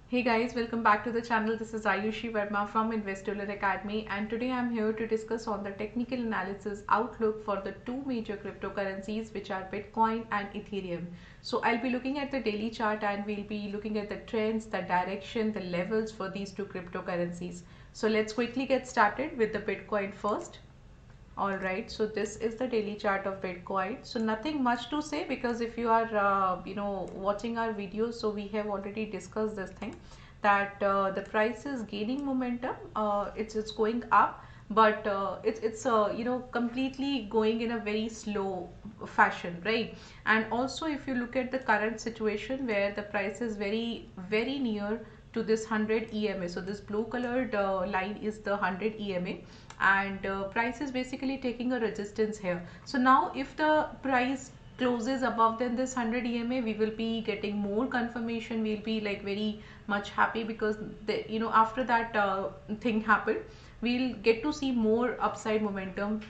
Hey guys, welcome back to the channel. This is Ayushi Verma from Investolearn Academy, and today I'm here to discuss on the technical analysis outlook for the two major cryptocurrencies, which are Bitcoin and Ethereum. So I'll be looking at the daily chart and we'll be looking at the trends, the direction, the levels for these two cryptocurrencies. So let's quickly get started with the Bitcoin first. Alright, so this is the daily chart of Bitcoin. So nothing much to say, because if you are watching our videos, so we have already discussed this thing that the price is gaining momentum. It's going up, but it's completely going in a very slow fashion, right? And also if you look at the current situation where the price is very near to this 100 EMA. So this blue colored line is the 100 EMA, and price is basically taking a resistance here. So now if the price closes above than this 100 EMA, we will be getting more confirmation. We'll be like very much happy, because after that thing happened, we'll get to see more upside momentum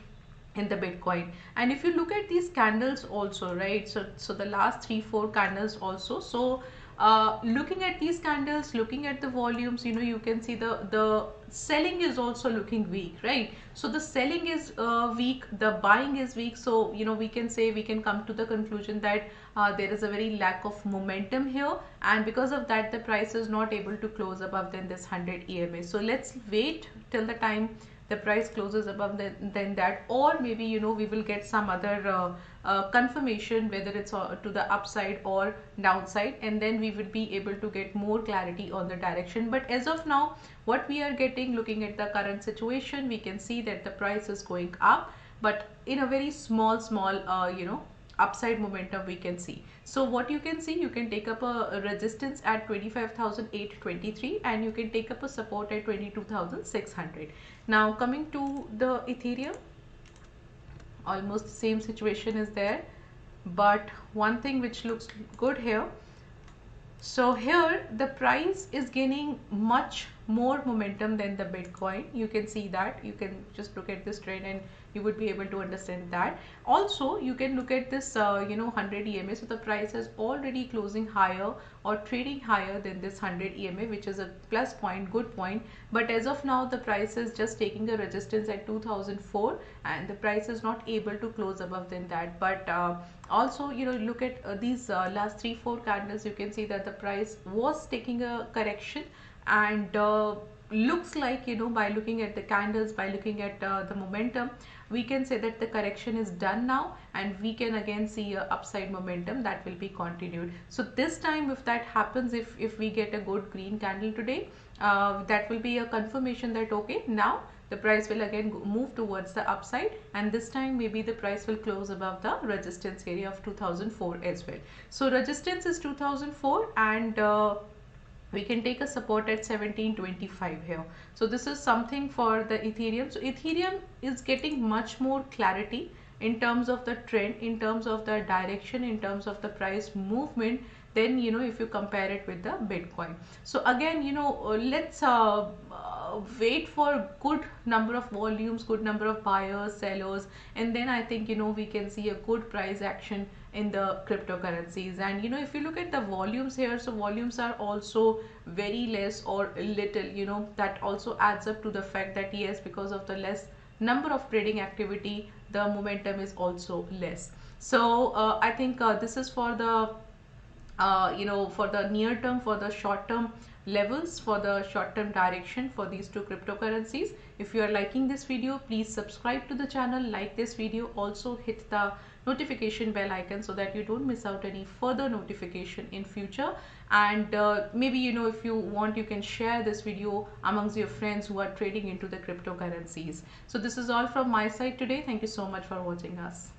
in the Bitcoin. And if you look at these candles also, right, so the last 3-4 candles also, so looking at these candles, looking at the volumes, you can see the selling is also looking weak, right? So the selling is weak, the buying is weak. So we can say, we can come to the conclusion that there is a very lack of momentum here, and because of that the price is not able to close above than this 100 EMA. So let's wait till the time the price closes above than that, or maybe we will get some other confirmation, whether it's to the upside or downside, and then we would be able to get more clarity on the direction. But as of now, what we are getting, looking at the current situation, we can see that the price is going up, but in a very small upside momentum we can see. So what you can see, you can take up a resistance at 25,823, and you can take up a support at 22,600. Now coming to the Ethereum, almost the same situation is there, but one thing which looks good here, so here the price is gaining much more momentum than the Bitcoin. You can see that. You can just look at this trend and you would be able to understand that. Also you can look at this 100 EMA. So the price is already closing higher or trading higher than this 100 EMA, which is a plus point, good point. But as of now the price is just taking a resistance at 2004, and the price is not able to close above than that. But also look at these last 3-4 candles, you can see that the price was taking a correction, and looks like by looking at the candles, by looking at the momentum, we can say that the correction is done now, and we can again see a upside momentum that will be continued. So this time, if that happens, if we get a good green candle today, that will be a confirmation that okay, now the price will again move towards the upside, and this time maybe the price will close above the resistance area of 2004 as well. So resistance is 2004, and we can take a support at 1725 here. So this is something for the Ethereum. So Ethereum is getting much more clarity in terms of the trend, in terms of the direction, in terms of the price movement, then if you compare it with the Bitcoin. So again let's wait for good number of volumes, good number of buyers, sellers, and then I think we can see a good price action in the cryptocurrencies. And if you look at the volumes here, so volumes are also very less or little, that also adds up to the fact that yes, because of the less number of trading activity, the momentum is also less. So I think this is for the for the near term, for the short term levels, for the short term direction for these two cryptocurrencies. If you are liking this video, please subscribe to the channel, like this video, also hit the notification bell icon so that you don't miss out any further notification in future. And maybe if you want, you can share this video amongst your friends who are trading into the cryptocurrencies. So this is all from my side today. Thank you so much for watching us.